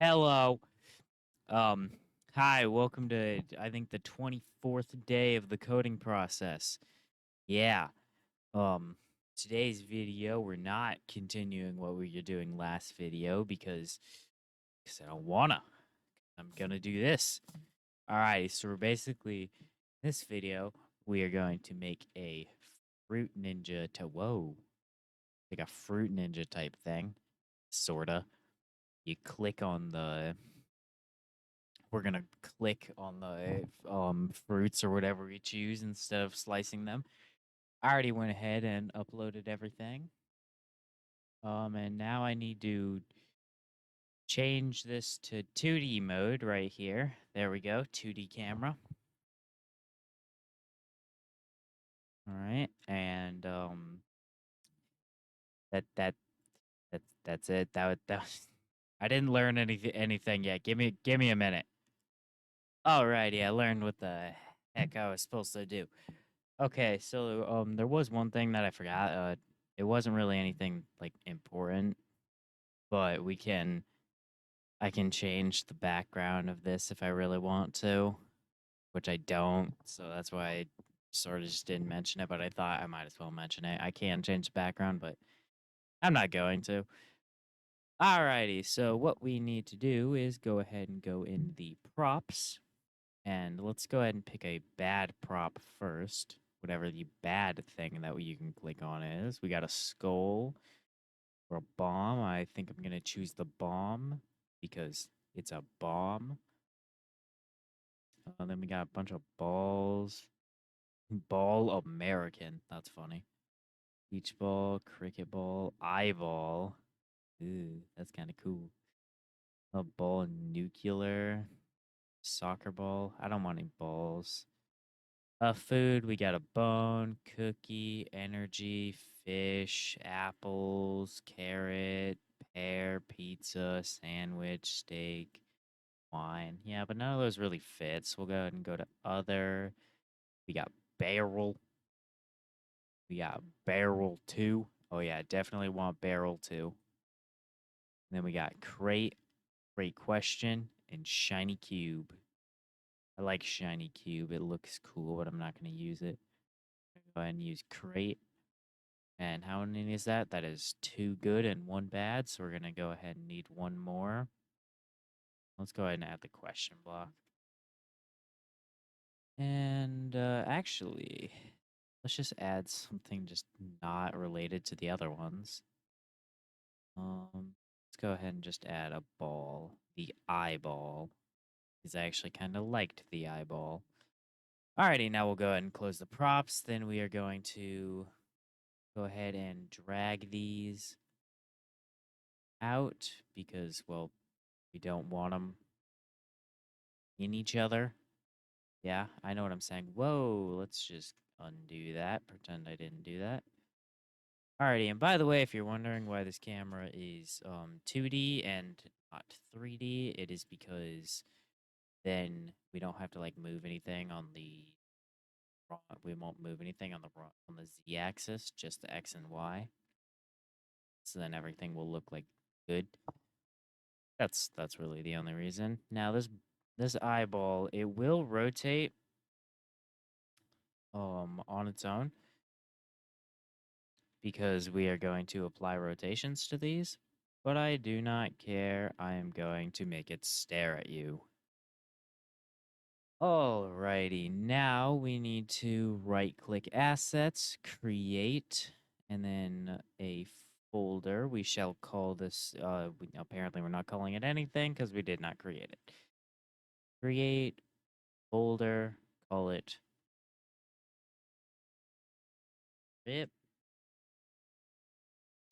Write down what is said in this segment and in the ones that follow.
Hello. Um, Hi, welcome to I think the 24th day of the coding process. Yeah. Um, Today's video we're not continuing what we were doing last video because I don't wanna. I'm gonna do this. Alright, so we're basically this video we are going to make a fruit ninja to like a fruit ninja type thing. Sorta. You click on the we're gonna click on the fruits or whatever we choose instead of slicing them. I already went ahead and uploaded everything. And now I need to change this to 2D mode right here. There we go, 2D camera. All right, and that that that's it. I didn't learn anything yet. Give me a minute. Alrighty, I learned what the heck I was supposed to do. Okay, so there was one thing that I forgot. It wasn't really anything like important, but I can change the background of this if I really want to, which I don't. So that's why I sort of just didn't mention it, but I thought I might as well mention it. I can change the background, but I'm not going to. Alrighty, so what we need to do is go ahead and go in the props. And let's go ahead and pick a bad prop first. Whatever the bad thing that you can click on is. We got a skull or a bomb. I think I'm going to choose the bomb because it's a bomb. Then we got a bunch of balls. Ball American. That's funny. Beach ball, cricket ball, eyeball. Ooh, that's kind of cool. A ball nuclear. Soccer ball. I don't want any balls. Food, we got a bone, cookie, energy, fish, apples, carrot, pear, pizza, sandwich, steak, wine. Yeah, but none of those really fits. We'll go ahead and go to other. We got barrel. We got barrel 2. Oh yeah, definitely want barrel 2. And then we got crate, great question, and shiny cube. I like shiny cube. It looks cool, but I'm not going to use it. Go ahead and use crate. And how many is that? That is 2 good and 1 bad. So we're going to go ahead and need 1 more. Let's go ahead and add the question block. And actually, let's just add something just not related to the other ones. Let's go ahead and just add a ball, the eyeball, because I actually kind of liked the eyeball. Alrighty, now we'll go ahead and close the props. Then we are going to go ahead and drag these out because, well, we don't want them in each other. Yeah, I know what I'm saying. Whoa, let's just undo that. Pretend I didn't do that. Alrighty, and by the way, if you're wondering why this camera is 2D and not 3D, it is because then we don't have to like move anything on the we won't move anything on the z-axis, just the x and y. So then everything will look like good. That's really the only reason. Now this eyeball, it will rotate on its own because we are going to apply rotations to these, but I do not care. I am going to make it stare at you. Alrighty, now we need to right-click assets, create, and then a folder. We shall call this, apparently we're not calling it anything because we did not create it. Create, folder, call it RIP.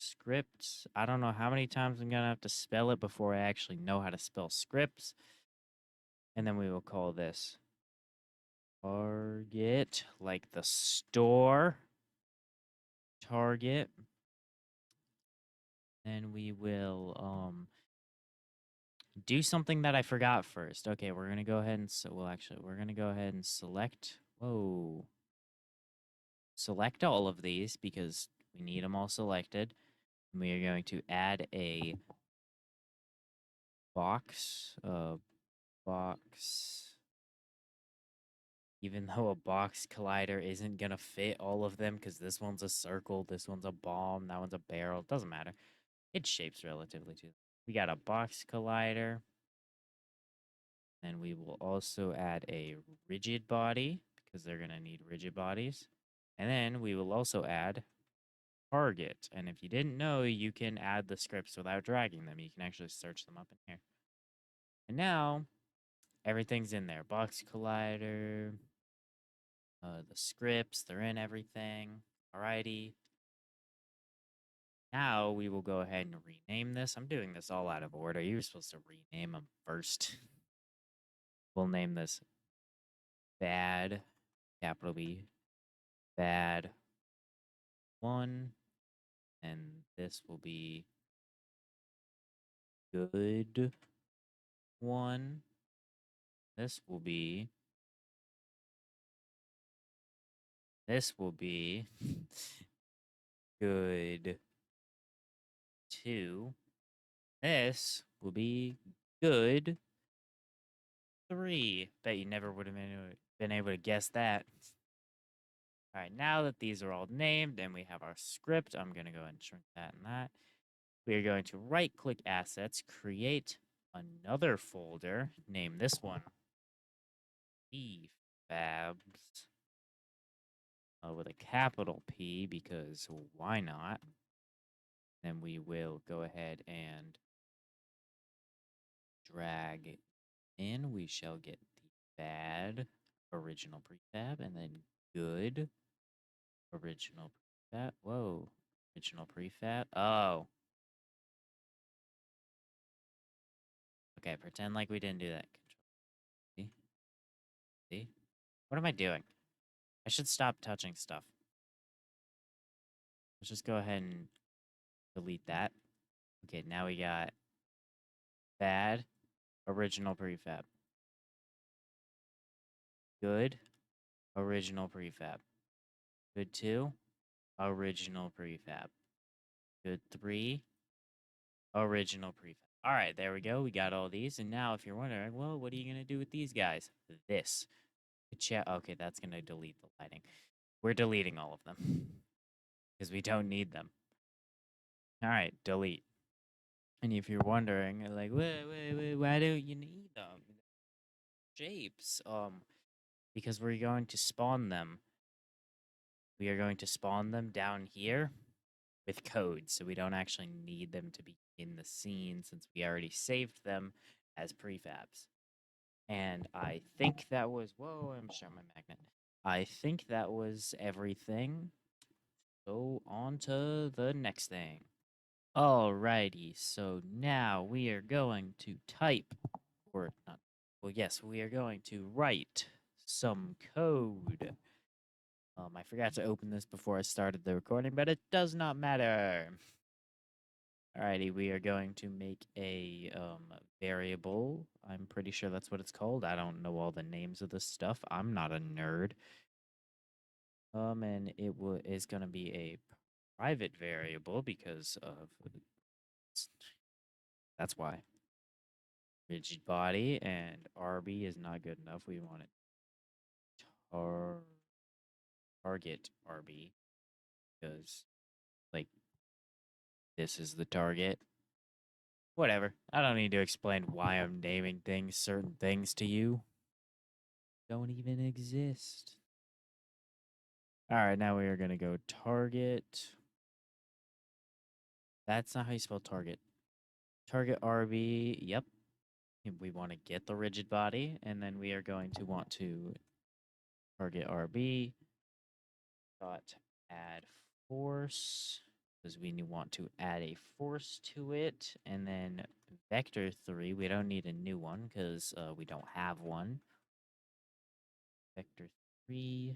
Scripts. I don't know how many times I'm going to have to spell it before I actually know how to spell scripts. And then we will call this Target, like the store. Target. Then we will do something that I forgot first. Okay, we're going to go ahead and we're going to go ahead and select. Whoa. Select all of these because we need them all selected. And we are going to add a box. Box. Even though a box collider isn't gonna fit all of them, because this one's a circle, this one's a bomb, that one's a barrel. Doesn't matter. It shapes relatively too. We got a box collider. Then we will also add a rigid body because they're gonna need rigid bodies. And then we will also add target. And if you didn't know, you can add the scripts without dragging them. You can actually search them up in here. And now everything's in there. Box collider, the scripts, they're in everything. Alrighty. Now we will go ahead and rename this. I'm doing this all out of order. You're supposed to rename them first. We'll name this bad, capital B, bad 1. And this will be good 1. This will be good 2. This will be good 3. Bet you never would have been able to guess that. All right, now that these are all named and we have our script, I'm going to go ahead and shrink that and that. We are going to right-click Assets, create another folder, name this one Prefabs with a capital P because why not? Then we will go ahead and drag it in. We shall get the bad original prefab and then good original prefab. Whoa, original prefab. Oh. Okay, pretend like we didn't do that. Control C. See? What am I doing? I should stop touching stuff. Let's just go ahead and delete that. Okay, now we got bad original prefab. Good original prefab. Good 2 original prefab. Good 3 original prefab. All right, there we go. We got all these. And now if you're wondering, well, what are you going to do with these guys? This. Okay, that's going to delete the lighting. We're deleting all of them because we don't need them. All right, delete. And if you're wondering, like, wait, why don't you need them? Shapes. Because we're going to spawn them. We are going to spawn them down here with code, so we don't actually need them to be in the scene since we already saved them as prefabs. And I think that was, whoa, I'm showing my magnet. I think that was everything. So on to the next thing. Alrighty, so now we are going to type, or not, well, yes, we are going to write some code. I forgot to open this before I started the recording, but it does not matter. Alrighty, we are going to make a variable. I'm pretty sure that's what it's called. I don't know all the names of this stuff. I'm not a nerd. And it is going to be a private variable because of that's why. Rigid body and RB is not good enough. We want it target RB because like this is the target. Whatever. I don't need to explain why I'm naming things certain things to you. Don't even exist. All right, now we are going to go target. That's not how you spell target. Target RB. Yep. We want to get the rigid body, and then we are going to want to target RB dot add force because we want to add a force to it, and then vector 3. We don't need a new one because we don't have one. Vector 3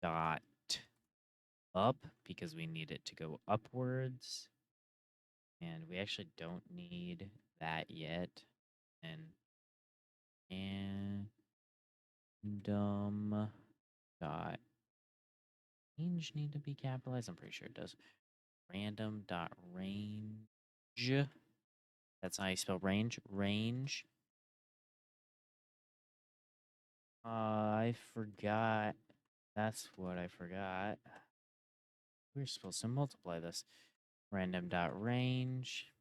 dot up because we need it to go upwards. And we actually don't need that yet. And random dot range need to be capitalized. I'm pretty sure it does. Random dot range That's how you spell range. Range. I forgot. That's what I forgot. We're supposed to multiply this. Random dot range.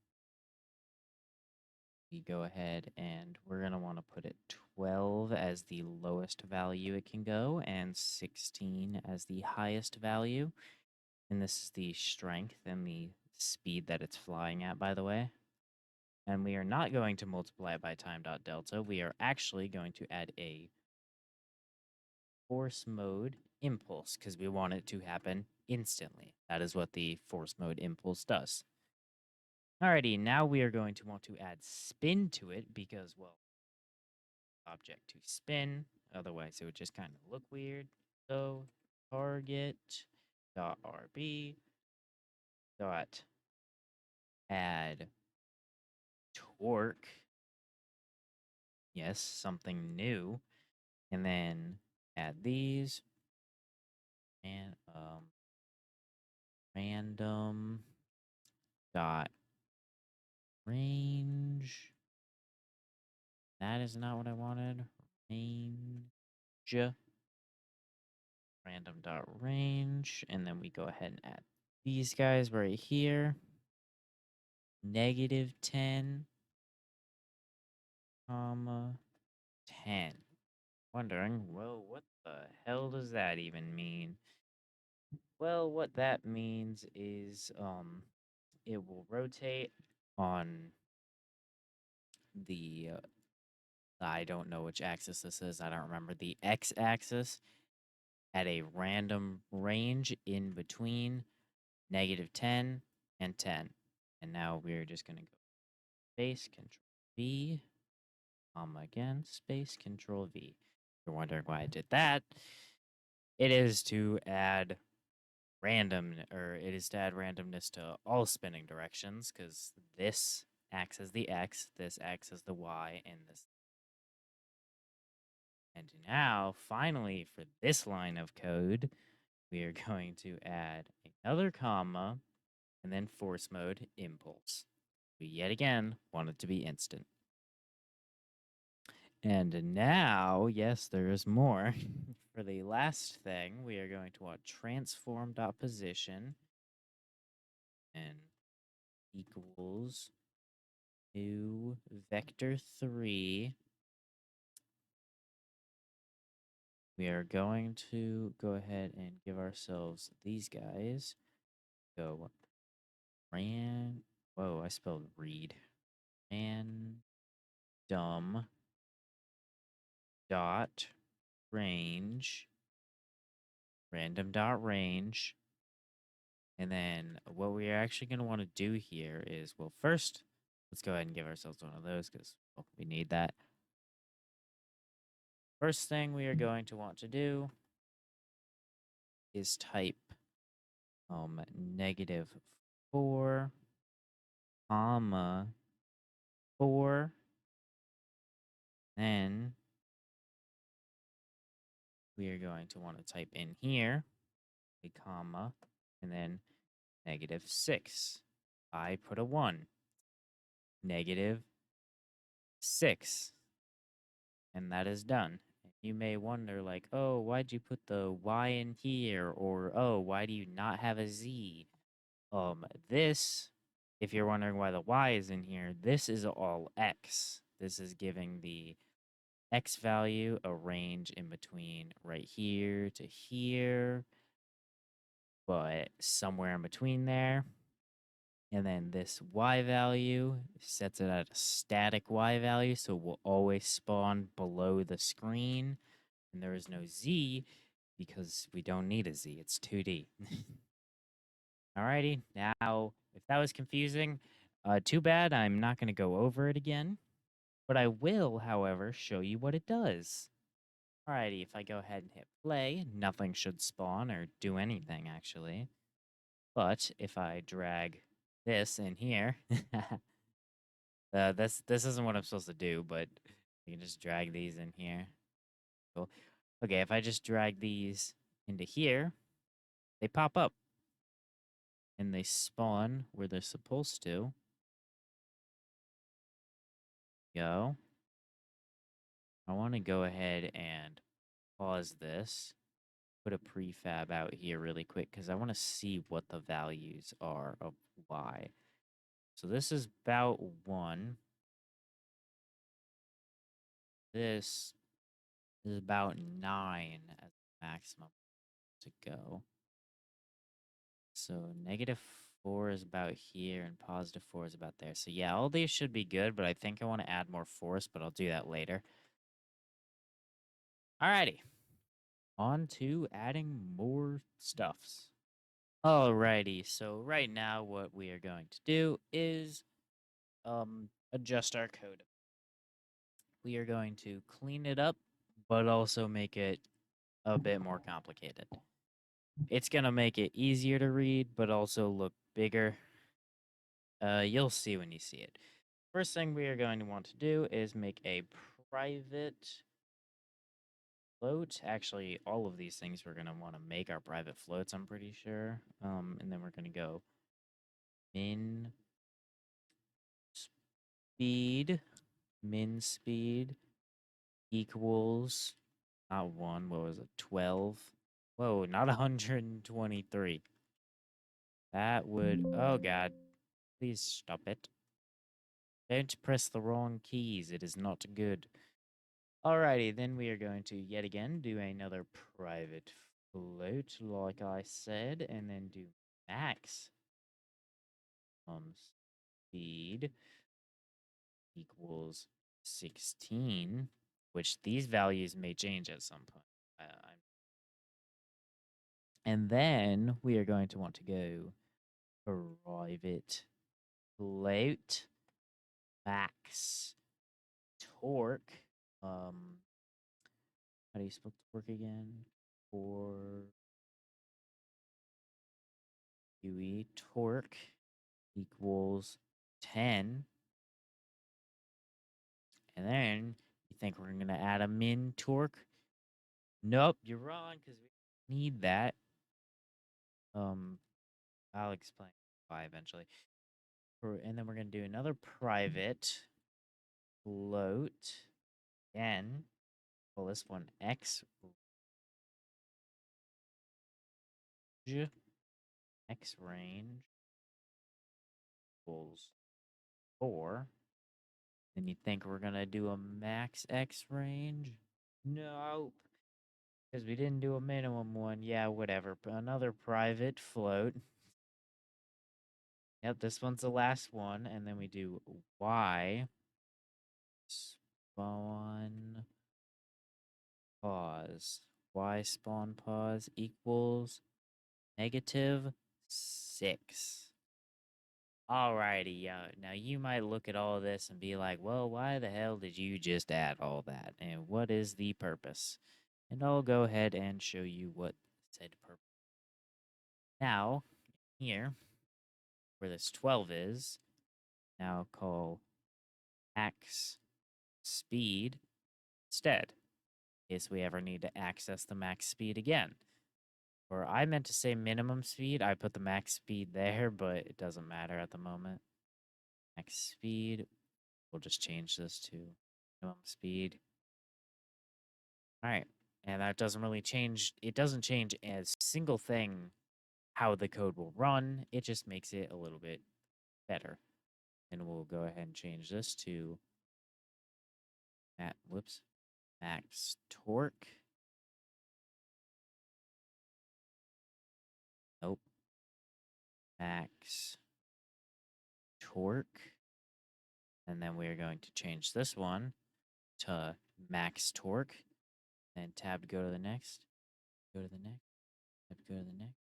We go ahead and we're going to want to put it 12 as the lowest value it can go and 16 as the highest value. And this is the strength and the speed that it's flying at, by the way. And we are not going to multiply it by time dot delta. We are actually going to add a force mode impulse because we want it to happen instantly. That is what the force mode impulse does. Alrighty, now we are going to want to add spin to it because, well, object to spin. Otherwise, it would just kind of look weird. So target dot RB dot add torque. Yes, something new. And then add these and random dot range. That is not what I wanted. Range. Random dot range. And then we go ahead and add these guys right here. -10, comma 10. Wondering, well, what the hell does that even mean? Well, what that means is it will rotate on the I don't know which axis this is. I don't remember the x-axis at a random range in between -10 and 10. And now we're just going to go space control V, comma again, space control V. You're wondering why I did that. It is to add randomness to all spinning directions because this acts as the X, this acts as the Y, and this. And now, finally, for this line of code, we are going to add another comma and then force mode impulse. We yet again want it to be instant. And now, yes, there is more. For the last thing, we are going to want transform.position and equals new vector 3. We are going to go ahead and give ourselves these guys. Go whoa, I spelled read. Random dot range. Random dot range. And then what we are actually going to want to do here is, well, first, let's go ahead and give ourselves one of those because well, we need that. First thing we are going to want to do is type -4, comma 4. Then we are going to want to type in here a comma and then -6. I put a 1. -6. And that is done. You may wonder, like, oh, why'd you put the Y in here? Or, oh, why do you not have a Z? This, if you're wondering why the Y is in here, this is all X. This is giving the X value a range in between right here to here, but somewhere in between there. And then this Y value sets it at a static Y value, so it will always spawn below the screen. And there is no Z because we don't need a Z, it's 2D. Alrighty, now, if that was confusing, too bad I'm not going to go over it again. But I will, however, show you what it does. Alrighty, if I go ahead and hit play, nothing should spawn or do anything, actually. But if I drag this in here, this isn't what I'm supposed to do, but you can just drag these in here. Cool. Okay, if I just drag these into here, they pop up. And they spawn where they're supposed to. Go. I want to go ahead and pause this. Put a prefab out here really quick because I want to see what the values are of y. So this is about 1. This is about 9 as the maximum to go. So -4 is about here and +4 is about there. So yeah, all these should be good, but I think I want to add more force, but I'll do that later. Alrighty. On to adding more stuffs. Alrighty, so right now what we are going to do is adjust our code. We are going to clean it up, but also make it a bit more complicated. It's gonna make it easier to read, but also look bigger. You'll see when you see it. First thing we are going to want to do is make a private float. Actually, all of these things we're gonna want to make our private floats, I'm pretty sure. And then we're gonna go min speed, min speed equals not 1, what was it? 12. Whoa, not 123. That would, oh god, please stop it. Don't press the wrong keys. It is not good. Alrighty, then we are going to yet again do another private float, like I said, and then do max speed equals 16, which these values may change at some point. And then we are going to want to go private float max torque. How do you spell torque again? For UE torque equals 10. And then you think we're going to add a min torque? Nope, you're wrong because we need that. I'll explain why eventually. And then we're going to do another private float. Again, call this one X range equals 4. Then you think we're gonna do a max X range? Nope. Because we didn't do a minimum one. Yeah, whatever. Another private float. Yep, this one's the last one. And then we do Y spawn pause. Y spawn pause equals -6. Alrighty, yeah. Now you might look at all this and be like, well, why the hell did you just add all that? And what is the purpose? And I'll go ahead and show you what said purpose. Now, here, where this 12 is, now call max speed instead, in case we ever need to access the max speed again. Or I meant to say minimum speed. I put the max speed there, but it doesn't matter at the moment. Max speed. We'll just change this to minimum speed. All right. And that doesn't really change. It doesn't change a single thing how the code will run. It just makes it a little bit better. And we'll go ahead and change this to max torque. Nope. Max torque. And then we're going to change this one to max torque. Then tab to go to the next. Go to the next. Tab to go to the next.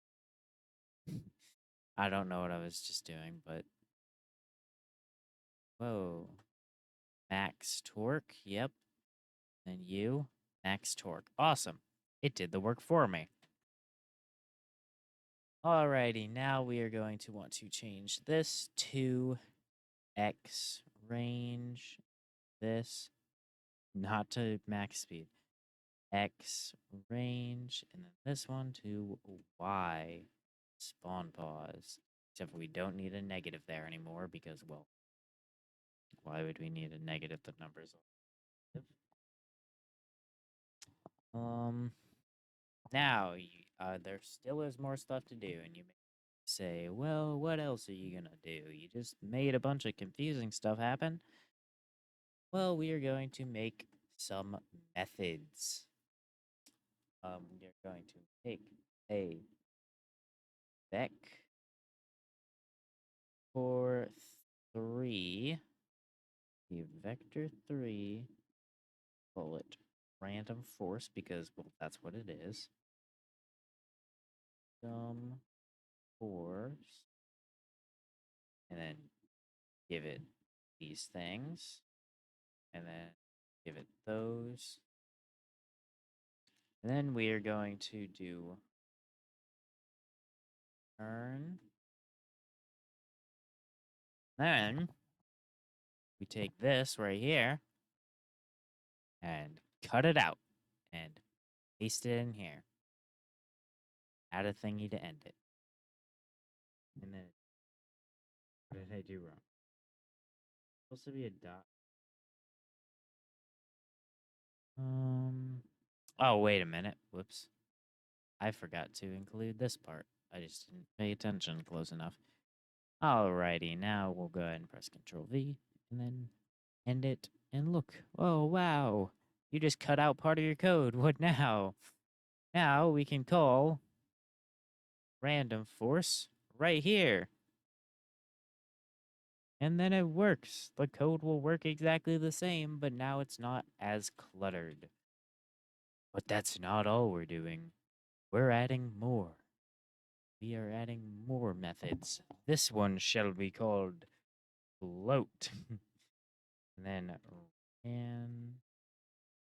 I don't know what I was just doing, but whoa. Max torque. Yep. Then you max torque. Awesome. It did the work for me. Alrighty, now we are going to want to change this to X range. This, not to max speed. X range, and then this one to Y spawn pause. Except we don't need a negative there anymore because, well, why would we need a negative? The numbers. Um. Now, there still is more stuff to do, and you may say, well, what else are you gonna do? You just made a bunch of confusing stuff happen. Well, we are going to make some methods. We are going to take a vec for 3, the vector 3, call it random force because, well, that's what it is. Force, and then give it these things, and then give it those. And then we are going to do turn. Then we take this right here and cut it out and paste it in here. Add a thingy to end it. And then, what did I do wrong? It's supposed to be a dot. Oh, wait a minute. Whoops. I forgot to include this part. I just didn't pay attention close enough. Alrighty, now we'll go ahead and press Control V and then end it. And look, oh wow, you just cut out part of your code. What now? Now we can call random force right here. And then it works. The code will work exactly the same, but now it's not as cluttered. But that's not all we're doing. We're adding more. We are adding more methods. This one shall be called float. And then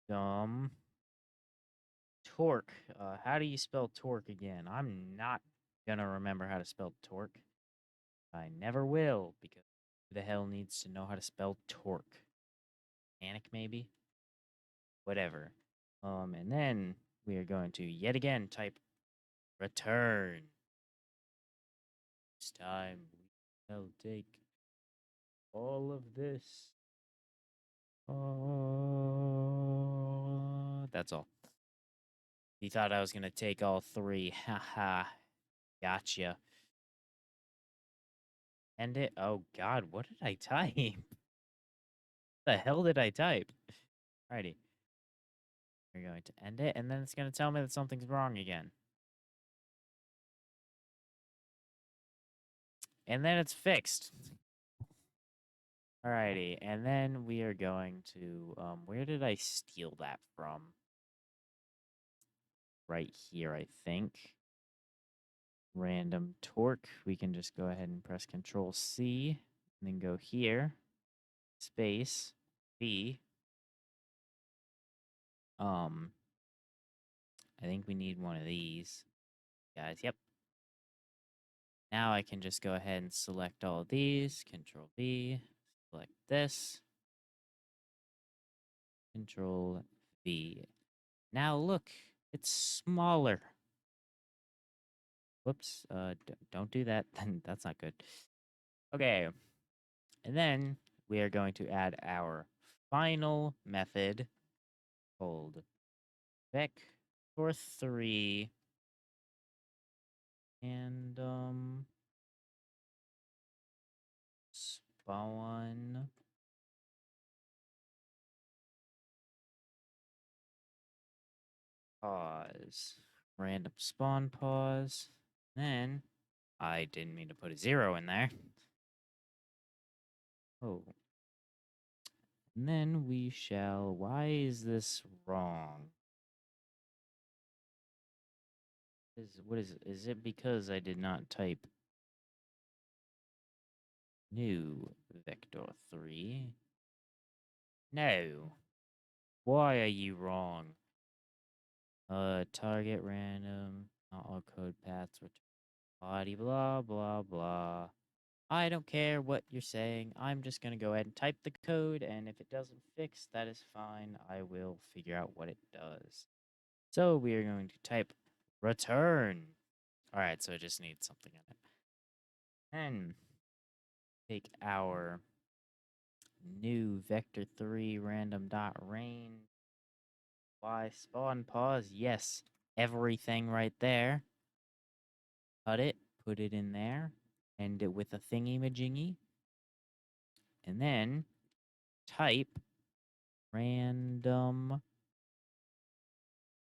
random torque. How do you spell torque again? I'm not gonna remember how to spell torque. I never will, because who the hell needs to know how to spell torque? Panic, maybe? Whatever. And then we are going to yet again type return. This time we'll take all of this. That's all. You thought I was gonna take all 3. Haha. Gotcha. End it. Oh god, what did I type? The hell did I type? Alrighty. We're going to end it, and then it's going to tell me that something's wrong again. And then it's fixed. Alrighty, and then we are going to, where did I steal that from? Right here, I think. Random torque. We can just go ahead and press Control C, and then go here, space, V. I think we need one of these guys. Yep. Now I can just go ahead and select all of these, Control V, select this, Control V. Now look, it's smaller. Whoops, don't do that. That's not good. Okay, and then we are going to add our final method called vec for 3, and spawn pause, random spawn pause. Then I didn't mean to put a 0 in there. Oh. And then we shall. Why is this wrong? What is it? Is it because I did not type new vector 3? No. Why are you wrong? Target random, not all code paths, return body, blah, blah, blah. I don't care what you're saying. I'm just going to go ahead and type the code, and if it doesn't fix, that is fine. I will figure out what it does. So we are going to type return. All right, so it just needs something in it. And take our new vector3 random dot range. Y spawn pause. Yes, everything right there. Cut it, put it in there, end it with a thingy majingy, and then type random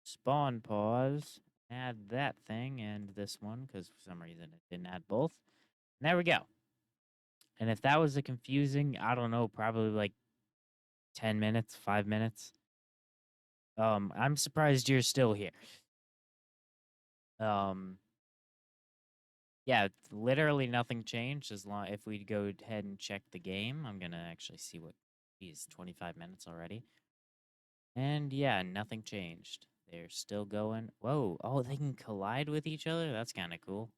spawn pause. Add that thing and this one because for some reason it didn't add both. And there we go. And if that was a confusing, I don't know, probably like 10 minutes, 5 minutes. I'm surprised you're still here. Um, yeah, literally nothing changed as long if we go ahead and check the game. I'm gonna actually see what geez, 25 minutes already. And yeah, nothing changed. They're still going. Whoa, oh, they can collide with each other? That's kind of cool.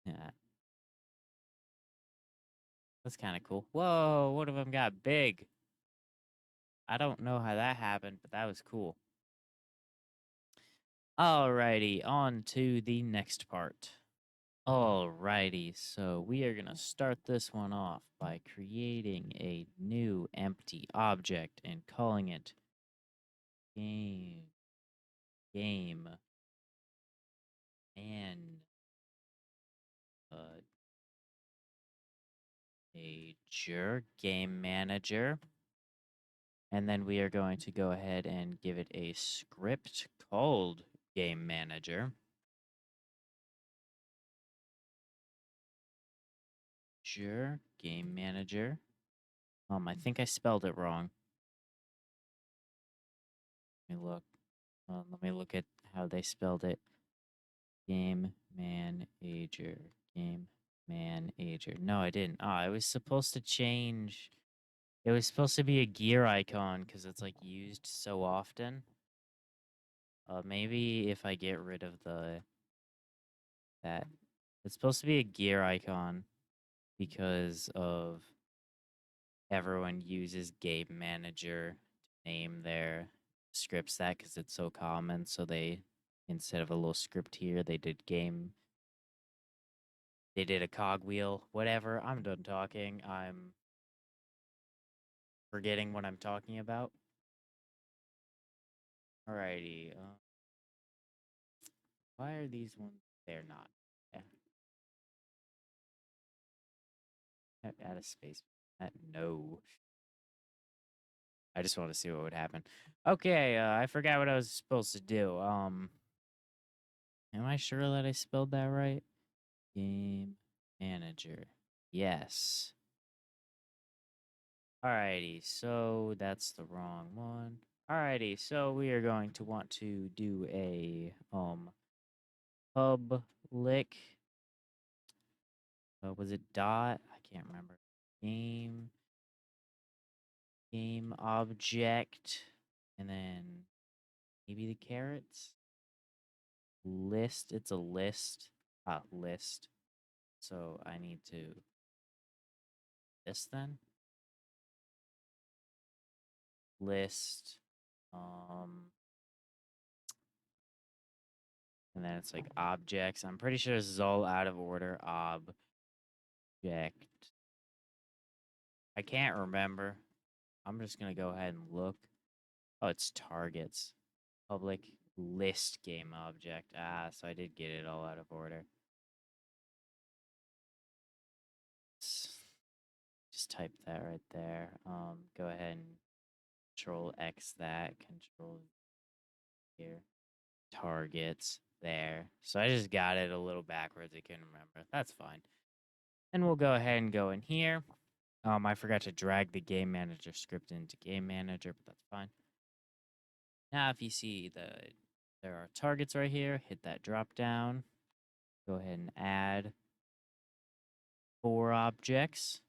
Yeah. That's kind of cool. Whoa, one of them got big. I don't know how that happened, but that was cool. Alrighty, on to the next part. Alrighty, so we are going to start this one off by creating a new empty object and calling it game and game manager. And then we are going to go ahead and give it a script called game manager. Game manager. I think I spelled it wrong. Let me look. Let me look at how they spelled it. Game manager. Game manager. No, I didn't. Oh, I was supposed to change. It was supposed to be a gear icon because it's like used so often. Maybe if I get rid of that, it's supposed to be a gear icon because of everyone uses game manager to name their scripts that because it's so common. So they instead of a little script here, they did a cogwheel, whatever. I'm done talking. I'm forgetting what I'm talking about. Alrighty. Why are these ones? They're not. Yeah. Add a space. No. I just want to see what would happen. Okay, I forgot what I was supposed to do. Am I sure that I spelled that right? Game manager. Yes. Alrighty, so that's the wrong one. Alrighty, so we are going to want to do a public. Was it dot? I can't remember. Game object, and then maybe the carrots. List. It's a list. List. So I need to this then. List. And then it's like objects. I'm pretty sure this is all out of order. Object. I can't remember. I'm just gonna go ahead and look. Oh, it's targets. Public list game object. So I did get it all out of order. Just type that right there. Go ahead and Control X that. Control here. Targets there. So I just got it a little backwards. I couldn't remember. That's fine. And we'll go ahead and go in here. I forgot to drag the game manager script into game manager, but that's fine. Now, if you see there are targets right here, hit that drop down. Go ahead and add 4 objects,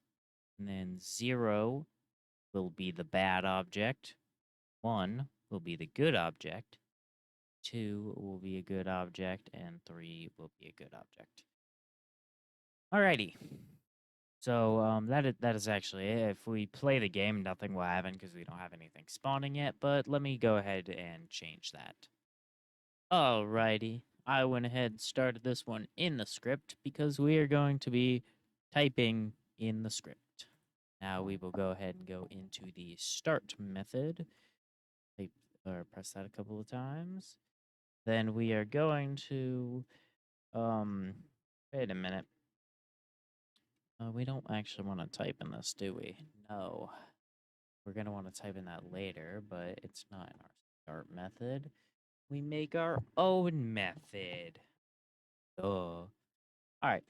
and then 0 will be the bad object. 1 will be the good object. 2 will be a good object, and 3 will be a good object. Alrighty. So that is actually it. If we play the game, nothing will happen because we don't have anything spawning yet. But let me go ahead and change that. Alrighty. I went ahead and started this one in the script because we are going to be typing in the script. Now we will go ahead and go into the start method. Type or press that a couple of times. Then we are going to wait a minute. We don't actually want to type in this, do we? No. We're going to want to type in that later, but it's not in our start method. We make our own method. All right.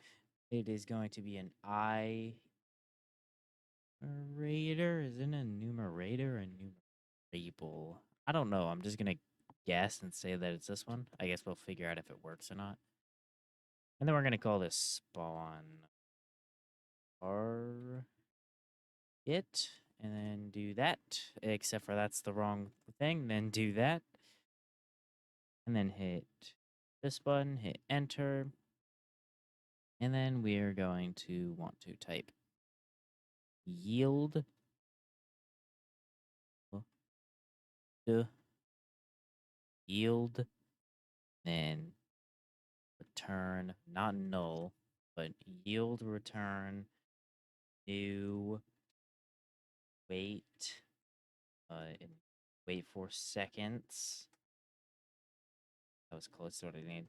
It is going to be an numerator. Is it a numerator or numerable? I don't know. I'm just going to guess and say that it's this one. I guess we'll figure out if it works or not. And then we're going to call this spawn it, and then do that, except for that's the wrong thing. Then do that, and then hit this button, hit enter, and then we are going to want to type yield the yield, then return, not null, but yield return new wait, and wait 4 seconds. That was close to what I need.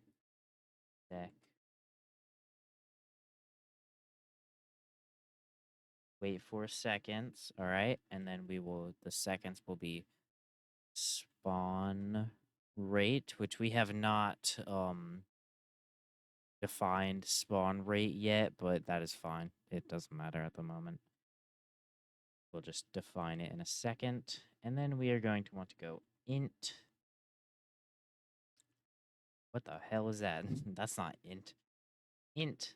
Deck. Wait 4 seconds, all right, and then the seconds will be spawn rate, which we have not defined spawn rate yet, but that is fine. It doesn't matter at the moment. We'll just define it in a second, and then we are going to want to go int. What the hell is that? That's not int. Int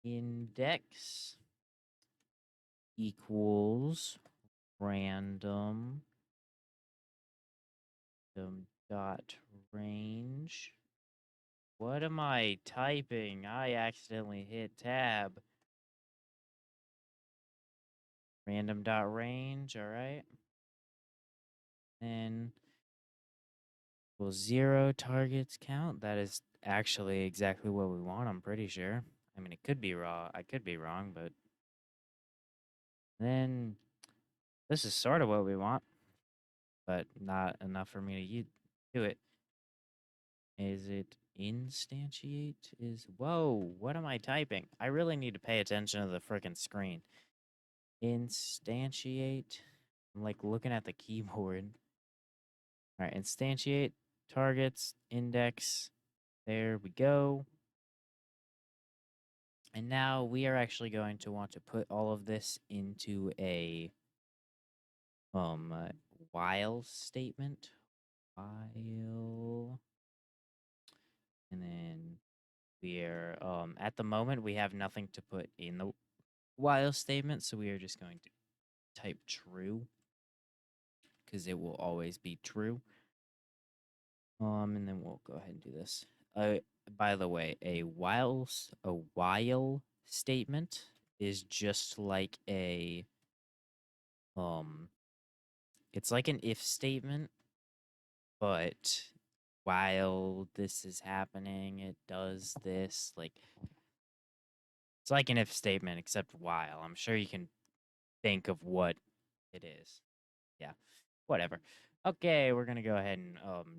index equals random dot range. What am I typing? I accidentally hit tab. Random dot range, all right. And will 0 targets count? That is actually exactly what we want, I'm pretty sure. I mean, it could be raw. I could be wrong, but then this is sort of what we want, but not enough for me to do it. Is it instantiate? Whoa, what am I typing? I really need to pay attention to the freaking screen. Instantiate. I'm like looking at the keyboard. All right, instantiate targets index. There we go. And now we are actually going to want to put all of this into a while statement. While, and then we're at the moment we have nothing to put in the while statement, so we are just going to type true because it will always be true. And then we'll go ahead and do this. By the way, a while statement is just like it's like an if statement, but while this is happening, it does this. Like, it's like an if statement, except while. I'm sure you can think of what it is. Yeah, whatever. Okay, we're gonna go ahead and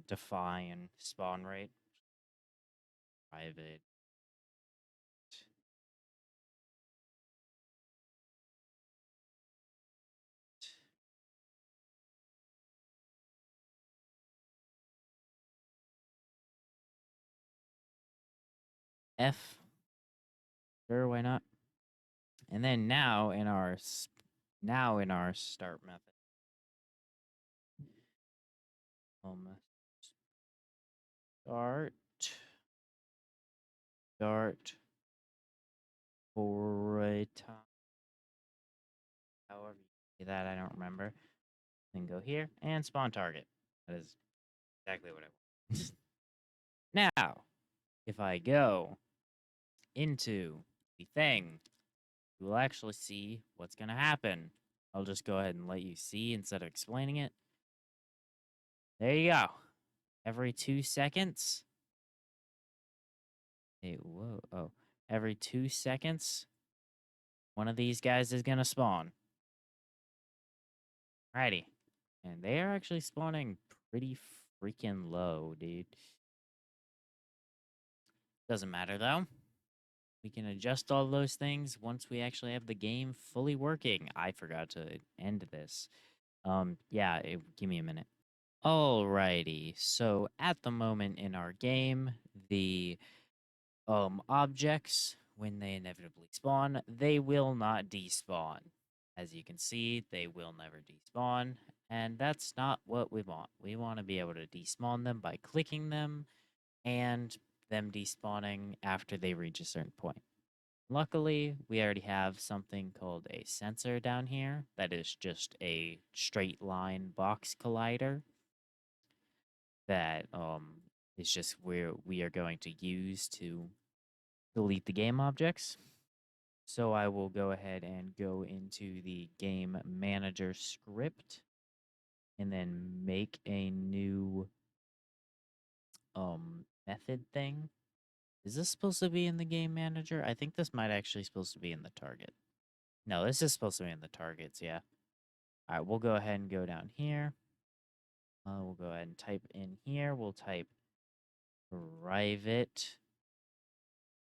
define spawn rate. Private. F. Sure, why not? And then now in our start method, start for a time. However you say that, I don't remember. Then go here and spawn target. That is exactly what I want. Now, if I go into the thing, you will actually see what's going to happen. I'll just go ahead and let you see instead of explaining it. There you go. Every 2 seconds. Hey, whoa. Oh, every 2 seconds, One of these guys is gonna spawn. Righty. And they are actually spawning pretty freaking low, dude. Doesn't matter though. We can adjust all those things once we actually have the game fully working. I forgot to end this. Yeah, give me a minute. Alrighty. So at the moment in our game, the objects, when they inevitably spawn, they will not despawn. As you can see, they will never despawn, and that's not what we want. We want to be able to despawn them by clicking them and them despawning after they reach a certain point. Luckily, we already have something called a sensor down here that is just a straight line box collider that is just where we are going to use to delete the game objects. So I will go ahead and go into the game manager script and then make a new method thing. Is this supposed to be in the game manager? I think this might actually supposed to be in the target. No, this is supposed to be in the targets, yeah. All right, we'll go ahead and go down here. We'll go ahead and type in here. We'll type private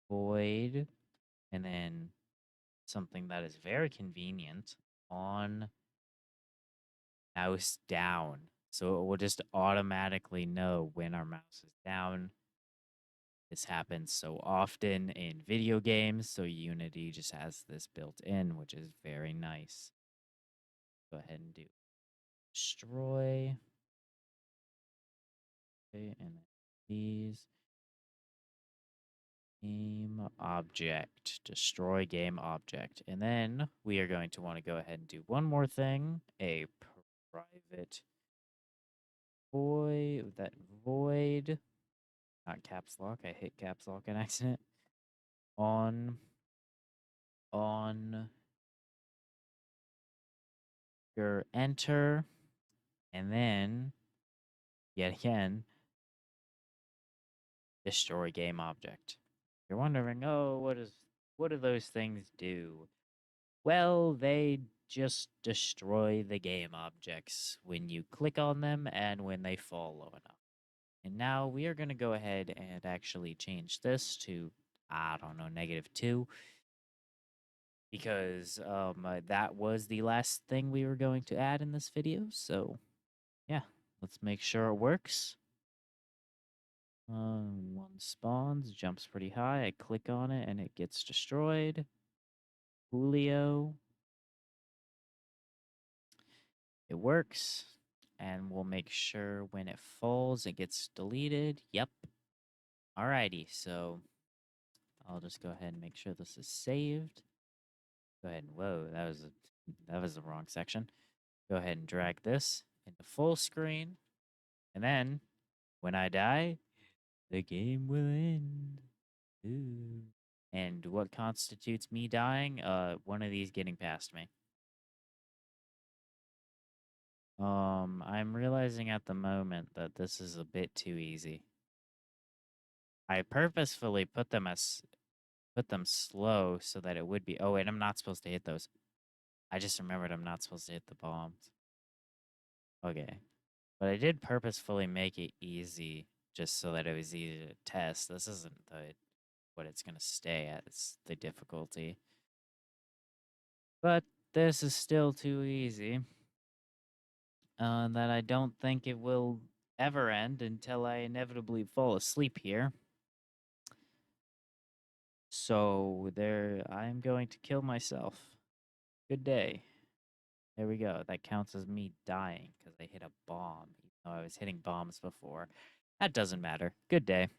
void and then something that is very convenient on mouse down. So it will just automatically know when our mouse is down. This happens so often in video games, so Unity just has this built in, which is very nice. Go ahead and do destroy. Okay, and then these game object, destroy game object. And then we are going to want to go ahead and do one more thing, a private void, not caps lock. I hit caps lock in accident. On your enter, and then yet again destroy game object. You're wondering, oh, what do those things do? Well, they just destroy the game objects when you click on them and when they fall low enough. And now we are going to go ahead and actually change this to, I don't know, -2. Because that was the last thing we were going to add in this video. So, yeah, let's make sure it works. One spawns, jumps pretty high. I click on it and it gets destroyed. Julio. It works. And we'll make sure when it falls, it gets deleted. Yep. Alrighty, so I'll just go ahead and make sure this is saved. Go ahead and, whoa, that was the wrong section. Go ahead and drag this into full screen. And then when I die, the game will end. Ooh. And what constitutes me dying? One of these getting past me. I'm realizing at the moment that this is a bit too easy. I purposefully put them slow so that it would be. Oh wait, I'm not supposed to hit those. I just remembered I'm not supposed to hit the bombs. Okay. But I did purposefully make it easy just so that it was easy to test. This isn't what it's going to stay at. It's the difficulty. But this is still too easy. That I don't think it will ever end until I inevitably fall asleep here. So I'm going to kill myself. Good day. There we go. That counts as me dying because I hit a bomb, even though I was hitting bombs before. That doesn't matter. Good day.